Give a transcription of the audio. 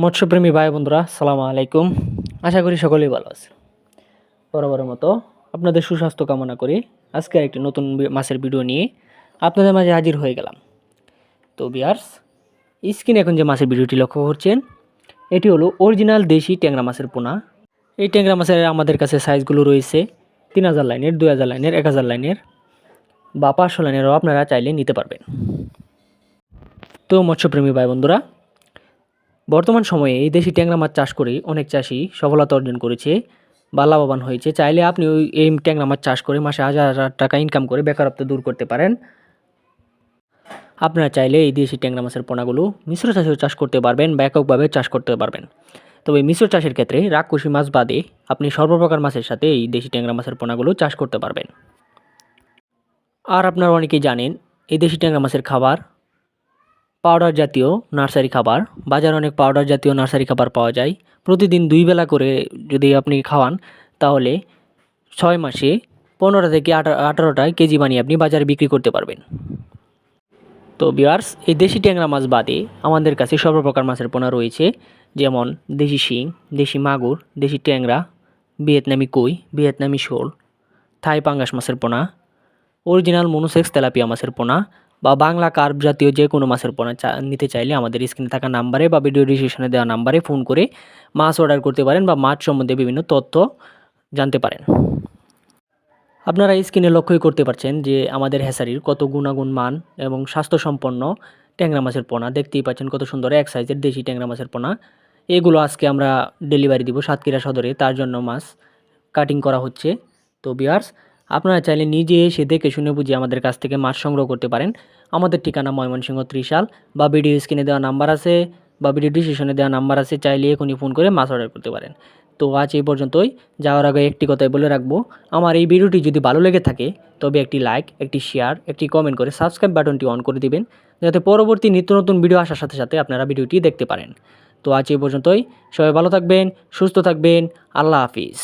মৎস্যপ্রেমী ভাই বন্ধুরা সালাম আলাইকুম। আশা করি সকলেই ভালো আছে। বরাবরের মতো আপনাদের সুস্বাস্থ্য কামনা করি আজকে একটি নতুন মাছের ভিডিও নিয়ে আপনাদের মাঝে হাজির হয়ে গেলাম। তো ভিউয়ার্স, স্ক্রিনে এখন যে মাছের ভিডিওটি লক্ষ্য করছেন এটি হলো অরিজিনাল দেশি ট্যাংরা মাছের পোনা। এই ট্যাংরা মাছের আমাদের কাছে সাইজগুলো রয়েছে 3000 লাইনের, 2000 লাইনের, 1000 লাইনের বা 500 লাইনেরও আপনারা চাইলে নিতে পারবেন। তো মৎস্যপ্রেমী ভাই বন্ধুরা, বর্তমান সময়ে এই দেশি ট্যাংরা মাছ চাষ করে অনেক চাষি সফলতা অর্জন করেছে বা লাভবান হয়েছে। চাইলে আপনি এই ট্যাংরা মাছ চাষ করে মাসে হাজার হাজার টাকা ইনকাম করে বেকারত্ব দূর করতে পারেন। আপনারা চাইলে এই দেশি ট্যাংরা মাছের পোনাগুলো মিশ্র চাষেও চাষ করতে পারবেন বা এককভাবে চাষ করতে পারবেন। তবে মিশ্র চাষের ক্ষেত্রে রাক্ষসী মাছ বাদে আপনি সর্বপ্রকার মাছের সাথে এই দেশি ট্যাংরা মাছের পোনাগুলো চাষ করতে পারবেন। আর আপনারা অনেকেই জানেন এই দেশি ট্যাংরা মাছের খাবার পাউডার জাতীয় নার্সারি খাবার। বাজারে অনেক পাউডার জাতীয় নার্সারি খাবার পাওয়া যায়। প্রতিদিন 2 বেলা করে যদি আপনি খাওয়ান তাহলে 6 মাসে 15 থেকে 18টা কেজি বানিয়ে আপনি বাজারে বিক্রি করতে পারবেন। তো ভিউয়ার্স, এই দেশি ট্যাংরা মাছ বাদে আমাদের কাছে সর্বপ্রকার মাছের পোনা রয়েছে, যেমন দেশি শিং, দেশি মাগুর, দেশি ট্যাংরা, ভিয়েতনামি কই, ভিয়েতনামি শোল, থাই পাঙ্গাস মাছের পোনা, অরিজিনাল মনোসেক্স তেলাপিয়া মাছের পোনা বা বাংলা কার্প জাতীয় যে কোনো মাছের পোনা নিতে চাইলে আমাদের স্ক্রিনে থাকা নাম্বারে বা ভিডিও ডিসক্রিপশনে দেওয়া নাম্বারে ফোন করে মাছ অর্ডার করতে পারেন বা মাছ সম্বন্ধে বিভিন্ন তথ্য জানতে পারেন। আপনারা স্ক্রিনে লক্ষ্যই করতে পারছেন যে আমাদের হ্যাচারির কত গুণাগুণ মান এবং স্বাস্থ্যসম্পন্ন ট্যাংরা মাছের পোনা। দেখতেই পাচ্ছেন কত সুন্দর এক সাইজের দেশি ট্যাংরা মাছের পোনা। এগুলো আজকে আমরা ডেলিভারি দিব সাতক্ষীরা সদরে, তার জন্য মাছ কাটিং করা হচ্ছে। তো ভিউয়ার্স, আপনারা চাইলে নিজে এসে দেখে শুনে বুঝে আমাদের কাছ থেকে মাছ সংগ্রহ করতে পারেন। আমাদের ঠিকানা ময়মনসিংহ ত্রিশাল বা ভিডিও স্ক্রিনে দেওয়া নাম্বার আছে বা ভিডিও ডিসক্রিপশনে দেওয়া নাম্বার আছে, চাইলে এখনই ফোন করে মাছ অর্ডার করতে পারেন। তো আজ এই পর্যন্তই। যাওয়ার আগে একটি কথাই বলে রাখবো, আমার এই ভিডিওটি যদি ভালো লেগে থাকে তবে একটি লাইক, একটি শেয়ার, একটি কমেন্ট করে সাবস্ক্রাইব বাটনটি অন করে দিবেন, যাতে পরবর্তী নিত্য নতুন ভিডিও আসার সাথে সাথে আপনারা ভিডিওটি দেখতে পারেন। তো আজ এই পর্যন্তই। সবাই ভালো থাকবেন, সুস্থ থাকবেন। আল্লাহ হাফিজ।